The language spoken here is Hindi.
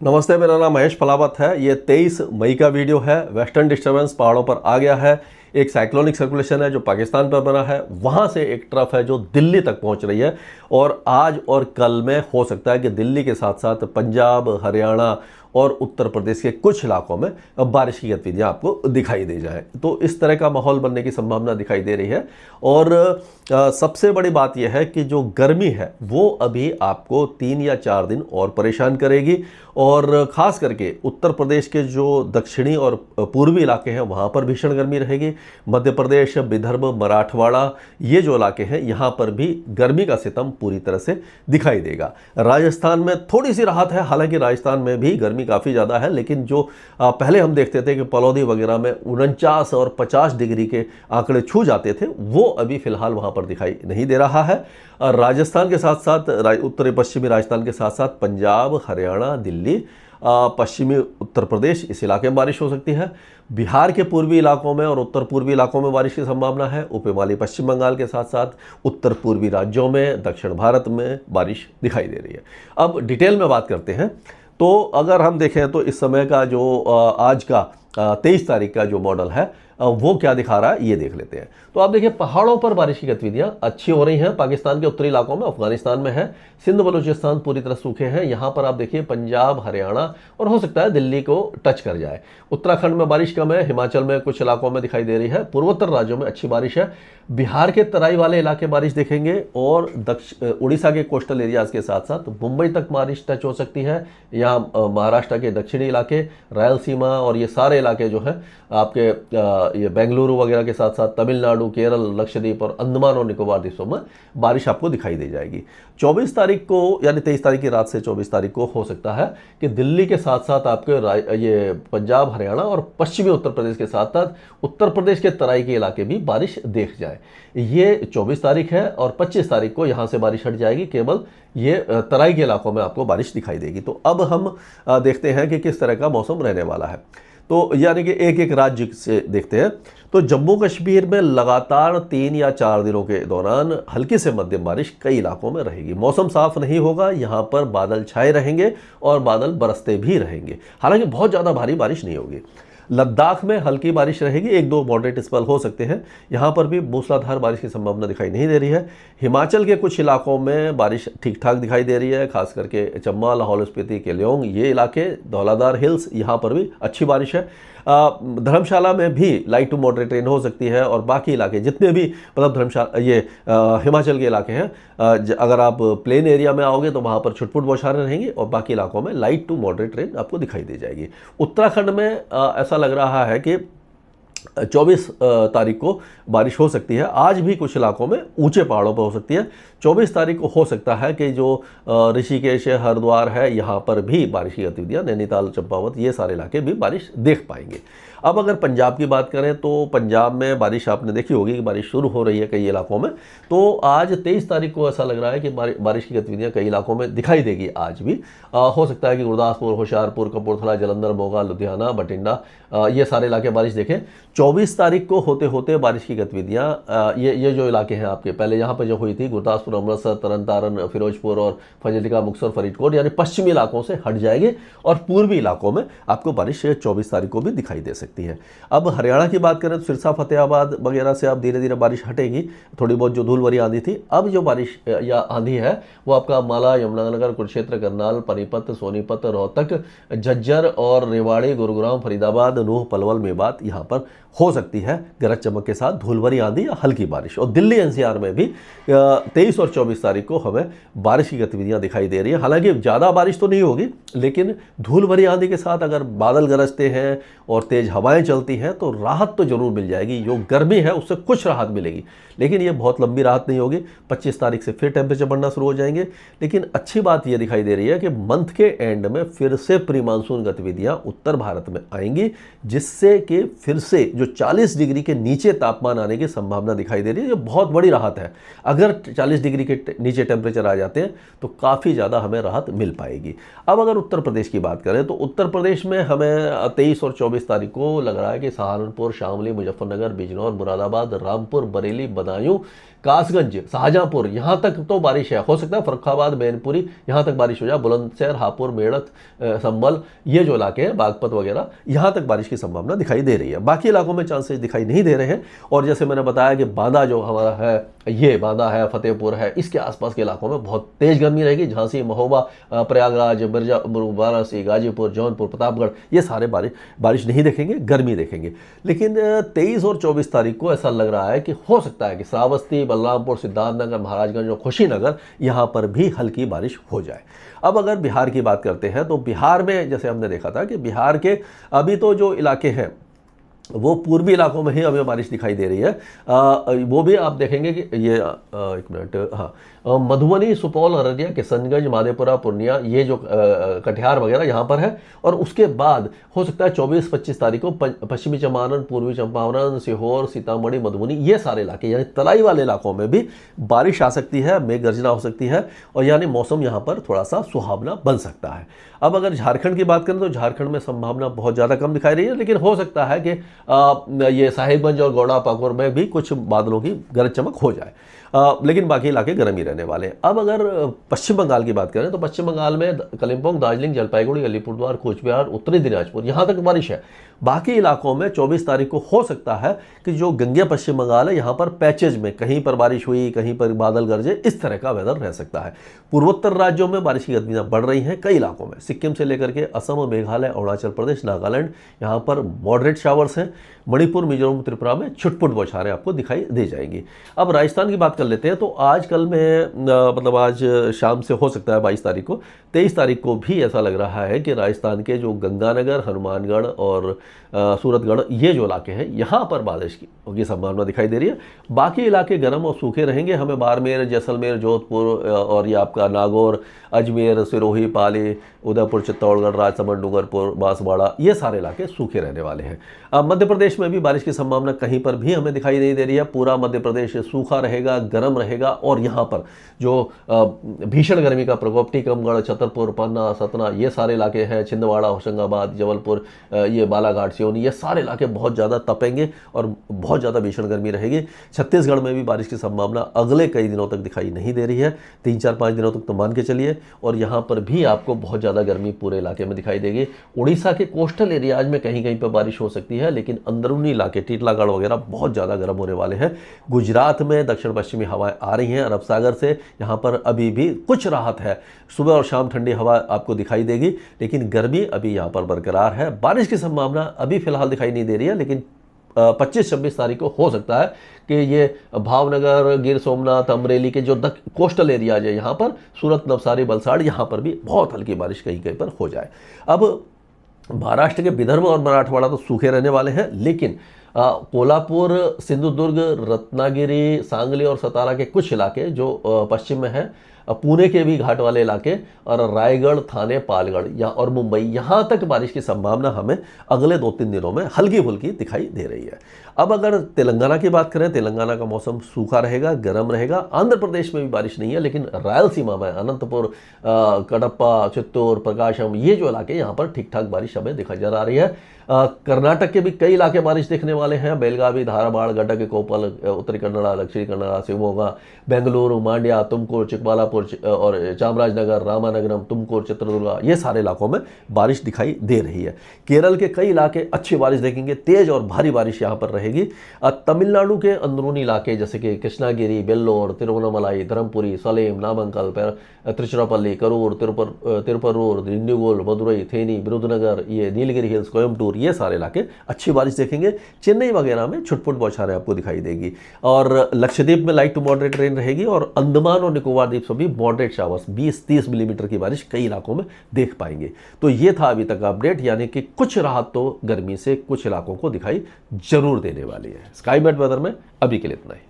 नमस्ते, मेरा नाम महेश फलावत है। ये 23 मई का वीडियो है। वेस्टर्न डिस्टर्बेंस पहाड़ों पर आ गया है। एक साइक्लोनिक सर्कुलेशन है जो पाकिस्तान पर बना है, वहाँ से एक ट्रफ है जो दिल्ली तक पहुँच रही है। और आज और कल में हो सकता है कि दिल्ली के साथ साथ पंजाब, हरियाणा और उत्तर प्रदेश के कुछ इलाकों में बारिश की गतिविधियां आपको दिखाई दे जाए। तो इस तरह का माहौल बनने की संभावना दिखाई दे रही है। और सबसे बड़ी बात यह है कि जो गर्मी है वो अभी आपको 3 या 4 दिन और परेशान करेगी। और ख़ास करके उत्तर प्रदेश के जो दक्षिणी और पूर्वी इलाके हैं वहाँ पर भीषण गर्मी रहेगी। मध्य प्रदेश, विदर्भ, मराठवाड़ा, ये जो इलाके हैं यहाँ पर भी गर्मी का सितम पूरी तरह से दिखाई देगा। राजस्थान में थोड़ी सी राहत है, हालांकि राजस्थान में भी गर्मी काफ़ी ज़्यादा है, लेकिन जो पहले हम देखते थे कि पलौदी वगैरह में 49 और 50 डिग्री के आंकड़े छू जाते थे, वो अभी फ़िलहाल वहाँ पर दिखाई नहीं दे रहा है। राजस्थान के साथ साथ उत्तरी पश्चिमी राजस्थान के साथ साथ पंजाब, हरियाणा, दिल्ली, पश्चिमी उत्तर प्रदेश, इस इलाके में बारिश हो सकती है। बिहार के पूर्वी इलाकों में और उत्तर पूर्वी इलाकों में बारिश की संभावना है। उपहिमालय पश्चिम बंगाल के साथ साथ उत्तर पूर्वी राज्यों में, दक्षिण भारत में बारिश दिखाई दे रही है। अब डिटेल में बात करते हैं। तो अगर हम देखें तो इस समय का जो आज का 23 तारीख का जो मॉडल है वो क्या दिखा रहा है, ये देख लेते हैं। तो आप देखिए, पहाड़ों पर बारिश की गतिविधियां अच्छी हो रही हैं। पाकिस्तान के उत्तरी इलाकों में, अफगानिस्तान में है, सिंध बलूचिस्तान पूरी तरह सूखे हैं। यहाँ पर आप देखिए पंजाब, हरियाणा और हो सकता है दिल्ली को टच कर जाए। उत्तराखंड में बारिश कम है, हिमाचल में कुछ इलाकों में दिखाई दे रही है, पूर्वोत्तर राज्यों में अच्छी बारिश है। बिहार के तराई वाले इलाके बारिश देखेंगे और उड़ीसा के कोस्टल एरियाज के साथ साथ मुंबई तक बारिश टच हो सकती है। यहाँ महाराष्ट्र के दक्षिणी इलाके, रायलसीमा और ये सारे इलाके जो हैं आपके ये बेंगलुरु वगैरह के साथ साथ तमिलनाडु, केरल, लक्षद्वीप और अंडमान और निकोबार द्वीपों में बारिश आपको दिखाई दे जाएगी। 24 तारीख को यानी 23 तारीख की रात से 24 तारीख को हो सकता है कि दिल्ली के साथ साथ आपके ये पंजाब, हरियाणा और पश्चिमी उत्तर प्रदेश के साथ साथ उत्तर प्रदेश के तराई के इलाके भी बारिश देख जाए। ये 24 तारीख है और 25 तारीख को यहाँ से बारिश हट जाएगी। केवल ये तराई के इलाकों में आपको बारिश दिखाई देगी। तो अब हम देखते हैं कि किस तरह का मौसम रहने वाला है। तो यानी कि एक एक राज्य से देखते हैं। तो जम्मू कश्मीर में लगातार 3 या 4 दिनों के दौरान हल्की से मध्यम बारिश कई इलाकों में रहेगी। मौसम साफ नहीं होगा, यहाँ पर बादल छाए रहेंगे और बादल बरसते भी रहेंगे, हालांकि बहुत ज़्यादा भारी बारिश नहीं होगी। लद्दाख में हल्की बारिश रहेगी, 1-2 मॉडरेट स्पेल हो सकते हैं। यहाँ पर भी मूसलाधार बारिश की संभावना दिखाई नहीं दे रही है। हिमाचल के कुछ इलाकों में बारिश ठीक ठाक दिखाई दे रही है, खास करके चंबा, लाहौल स्पीति, केलोंग, ये इलाके, धौलाधार हिल्स, यहाँ पर भी अच्छी बारिश है। धर्मशाला में भी लाइट टू मॉडरेट रेन हो सकती है। और बाकी इलाके जितने भी मतलब धर्मशाला ये हिमाचल के इलाके हैं, अगर आप प्लेन एरिया में आओगे तो वहाँ पर छुटपुट बौछारें रहेंगी और बाकी इलाकों में लाइट टू मॉडरेट रेन आपको दिखाई दे जाएगी। उत्तराखंड में ऐसा लग रहा है कि 24 तारीख को बारिश हो सकती है। आज भी कुछ इलाकों में ऊंचे पहाड़ों पर हो सकती है। 24 तारीख को हो सकता है कि जो ऋषिकेश है, हरिद्वार है, यहाँ पर भी बारिश की गतिविधियाँ, नैनीताल, चंपावत, ये सारे इलाके भी बारिश देख पाएंगे। अब अगर पंजाब की बात करें तो पंजाब में बारिश आपने देखी होगी कि बारिश शुरू हो रही है कई इलाकों में। तो आज 23 तारीख को ऐसा लग रहा है कि बारिश की गतिविधियाँ कई इलाकों में दिखाई देगी। आज भी हो सकता है कि गुरदासपुर, होशियारपुर, कपूरथला, जलंधर, मोगा, लुधियाना, बठिंडा, ये सारे इलाके बारिश देखें। 24 तारीख को होते होते बारिश की गतिविधियाँ, ये जो इलाके हैं आपके, पहले यहाँ पर जो हुई थी गुरदासपुर, अमृतसर, तरन तारण, फिरोजपुर और फजिल्का, मुक्तसर, फरीदकोट, यानी पश्चिमी इलाकों से हट जाएगी और पूर्वी इलाकों में आपको बारिश 24 तारीख को भी दिखाई दे सकती है। अब हरियाणा की बात करें तो सिरसा, फतेहाबाद वगैरह से अब धीरे धीरे बारिश हटेगी। थोड़ी बहुत जो धूल भरी आंधी थी, अब जो बारिश या आंधी है वो आपका अम्बाला, यमुनानगर, कुरुक्षेत्र, करनाल, पानीपत, सोनीपत, रोहतक, झज्जर और रेवाड़ी, गुरुग्राम, फरीदाबाद, नूह, पलवल, मेवात, यहाँ पर हो सकती है गरज चमक के साथ धूल भरी आंधी या हल्की बारिश। और दिल्ली एनसीआर में भी 23 और 24 तारीख को हमें बारिश की गतिविधियां दिखाई दे रही है। हालांकि ज़्यादा बारिश तो नहीं होगी, लेकिन धूल भरी आंधी के साथ अगर बादल गरजते हैं और तेज़ हवाएं चलती हैं तो राहत तो जरूर मिल जाएगी। जो गर्मी है उससे कुछ राहत मिलेगी, लेकिन ये बहुत लंबी राहत नहीं होगी। 25 तारीख से फिर टेम्परेचर बढ़ना शुरू हो जाएंगे। लेकिन अच्छी बात ये दिखाई दे रही है कि मंथ के एंड में फिर से प्री मानसून गतिविधियां उत्तर भारत में आएंगी, जिससे कि फिर से जो 40 डिग्री के नीचे तापमान आने की संभावना दिखाई दे रही है। ये बहुत बड़ी राहत है। अगर 40 डिग्री के नीचे टेम्परेचर आ जाते हैं तो काफ़ी ज़्यादा हमें राहत मिल पाएगी। अब अगर उत्तर प्रदेश की बात करें तो उत्तर प्रदेश में हमें 23 और 24 तारीख को लग रहा है कि सहारनपुर, शामली, मुजफ्फरनगर, बिजनौर, मुरादाबाद, रामपुर, बरेली, बदायूं, कासगंज, शाहजहांपुर यहाँ तक तो बारिश है। हो सकता है फर्रुखाबाद, मैनपुरी यहाँ तक बारिश हो जाए। बुलंदशहर, हापुड़, मेरठ, संभल, ये जो इलाके हैं, बागपत वगैरह, यहाँ तक बारिश की संभावना दिखाई दे रही है। बाकी इलाकों में चांसेस दिखाई नहीं दे रहे हैं। और जैसे मैंने बताया कि बांदा जो हमारा है, ये बांदा है, फतेहपुर है, इसके आसपास के इलाकों में बहुत तेज गर्मी रहेगी। झांसी, महोबा, प्रयागराज, मिर्जापुर, वाराणसी, गाजीपुर, जौनपुर, प्रतापगढ़, ये सारे बारिश नहीं देखेंगे, गर्मी देखेंगे। लेकिन 23 और 24 तारीख को ऐसा लग रहा है कि हो सकता है कि श्रावस्ती, बलरामपुर, सिद्धार्थनगर, महाराजगंज और कुशीनगर यहाँ पर भी हल्की बारिश हो जाए। अब अगर बिहार की बात करते हैं तो बिहार में जैसे हमने देखा था कि बिहार के अभी तो जो इलाके हैं वो पूर्वी इलाकों में ही हमें बारिश दिखाई दे रही है। वो भी आप देखेंगे कि ये एक मिनट, हाँ, मधुबनी, सुपौल, अररिया, किशनगंज, माधेपुरा, पूर्णिया, ये जो कटिहार वगैरह यहाँ पर है। और उसके बाद हो सकता है 24-25 तारीख को पश्चिमी चंपारण, पूर्वी चंपारण, सीहोर, सीतामढ़ी, मधुबनी, ये सारे इलाके यानी तराई वाले इलाकों में भी बारिश आ सकती है, मेघ गर्जना हो सकती है, और यानी मौसम यहाँ पर थोड़ा सा सुहावना बन सकता है। अब अगर झारखंड की बात करें तो झारखंड में संभावना बहुत ज़्यादा कम दिखाई रही है, लेकिन हो सकता है कि ये साहिबगंज और गौड़ा पाकुर में भी कुछ बादलों की गरज चमक हो जाए। लेकिन बाकी इलाके गर्म ही रहने वाले हैं। अब अगर पश्चिम बंगाल की बात करें तो पश्चिम बंगाल में कालिम्पोंग, दार्जिलिंग, जलपाईगुड़ी, अलीपुरद्वार, कूचबिहार, उत्तरी दिनाजपुर, यहाँ तक बारिश है। बाकी इलाकों में 24 तारीख को हो सकता है कि जो गंगे पश्चिम बंगाल है यहाँ पर पैचेज में कहीं पर बारिश हुई, कहीं पर बादल गरजे, इस तरह का वेदर रह सकता है। पूर्वोत्तर राज्यों में बारिश की गतिविधियां बढ़ रही हैं कई इलाकों में। सिक्किम से लेकर के असम, मेघालय, अरुणाचल प्रदेश, नागालैंड, यहाँ पर मॉडरेट शावर्स हैं। मणिपुर, मिजोरम, त्रिपुरा में छुटपुट बौछारें आपको दिखाई दे जाएंगी। अब राजस्थान की बात कर लेते हैं तो आज कल में मतलब आज शाम से हो सकता है 22 तारीख को, 23 तारीख को भी ऐसा लग रहा है कि राजस्थान के जो गंगानगर, हनुमानगढ़ और सूरतगढ़, ये जो इलाके हैं यहाँ पर बारिश की संभावना दिखाई दे रही है। बाकी इलाके गर्म और सूखे रहेंगे। हमें बाड़मेर, जैसलमेर, जोधपुर और ये आपका नागौर, अजमेर, सिरोही, पाली, उदयपुर, चित्तौड़गढ़, राजसमंद, डूंगरपुर, बांसवाड़ा, ये सारे इलाके सूखे रहने वाले हैं। अब मध्य प्रदेश में भी बारिश की संभावना कहीं पर भी हमें दिखाई नहीं दे रही है। पूरा मध्य प्रदेश सूखा रहेगा, गर्म रहेगा। और यहाँ पर जो भीषण गर्मी का प्रकोप टीकमगढ़, छतरपुर, पन्ना, सतना, ये सारे इलाके हैं, छिंदवाड़ा, होशंगाबाद, जबलपुर, ये बालाघाट, सिवनी, ये सारे इलाके बहुत ज़्यादा तपेंगे और बहुत ज़्यादा भीषण गर्मी रहेगी। छत्तीसगढ़ में भी बारिश की संभावना अगले कई दिनों तक दिखाई नहीं दे रही है, 3-4-5 दिनों तक तो मान के चलिए। और यहाँ पर भी आपको बहुत ज़्यादा गर्मी पूरे इलाके में दिखाई देगी। उड़ीसा के कोस्टल एरियाज में कहीं कहीं पर बारिश हो सकती है, लेकिन अंदरूनी इलाके टीटलागढ़ वगैरह बहुत ज़्यादा गर्म होने वाले हैं। गुजरात में दक्षिण पश्चिमी हवाएं आ रही हैं अरब सागर से, यहाँ पर अभी भी कुछ राहत है। सुबह और शाम ठंडी हवा आपको दिखाई देगी, लेकिन गर्मी अभी यहाँ पर बरकरार है। बारिश की संभावना अभी फिलहाल दिखाई नहीं दे रही है, लेकिन 25-26 तारीख को हो सकता है कि ये भावनगर, गिर सोमनाथ, अमरेली के जो कोस्टल एरियाज है, यहाँ पर सूरत, नवसारी, वलसाड़, यहाँ पर भी बहुत हल्की बारिश कहीं कहीं पर हो जाए। अब महाराष्ट्र के विदर्भ और मराठवाड़ा तो सूखे रहने वाले हैं, लेकिन कोल्हापुर, सिंधुदुर्ग, रत्नागिरी, सांगली और सतारा के कुछ इलाके जो पश्चिम में हैं, पुणे के भी घाट वाले इलाके और रायगढ़, थाने, पालगढ़ या और मुंबई, यहाँ तक बारिश की संभावना हमें अगले 2-3 दिनों में हल्की फुल्की दिखाई दे रही है। अब अगर तेलंगाना की बात करें, तेलंगाना का मौसम सूखा रहेगा, गर्म रहेगा। आंध्र प्रदेश में भी बारिश नहीं है, लेकिन रायलसीमा में अनंतपुर, कडप्पा, चित्तूर, प्रकाशम, ये जो इलाके यहाँ पर ठीक ठाक बारिश हमें दिखाई जा रही है। कर्नाटक के भी कई इलाके बारिश देखने वाले हैं। बेलगावी, धारवाड़, गड्डक, कोपल, उत्तरी कन्नड़ा, दक्षिणी कन्नड़ा, शिवमोगा, बेंगलुरु, मांड्या, तुमकुर, चिकबालापुर और चामराजनगर, रामानगरम, तुमकुर, चित्रदुर्गा, ये सारे इलाकों में बारिश दिखाई दे रही है। केरल के कई इलाके अच्छी बारिश देखेंगे, तेज और भारी बारिश यहाँ पर रहेगी। तमिलनाडु के अंदरूनी इलाके जैसे कि कृष्णागिरी, वेल्लोर, तिरुवन्नमलाई, धर्मपुरी, सलेम, नामंकल, त्रिचुरापल्ली, करूर, तिरुपरूर, दिंडीगुल, मदुरई, थेनी, विरुधनगर, ये नीलगिरी हिल्स, कोयम्बटूर, ये सारे इलाके अच्छी बारिश देखेंगे। चेन्नई वगैरह में छुटपुट बौछारें आपको दिखाई देगी। और लक्षद्वीप में लाइट टू मॉडरेट रेन रहेगी और अंडमान और निकोबार द्वीप से भी मॉडरेट शावर्स 20-30 मिलीमीटर की बारिश कई इलाकों में देख पाएंगे। तो ये था अभी तक अपडेट, यानी कि कुछ राहत तो गर्मी से कुछ इलाकों को दिखाई जरूर देने वाली है। स्काई मेट वेदर में अभी के लिए इतना ही।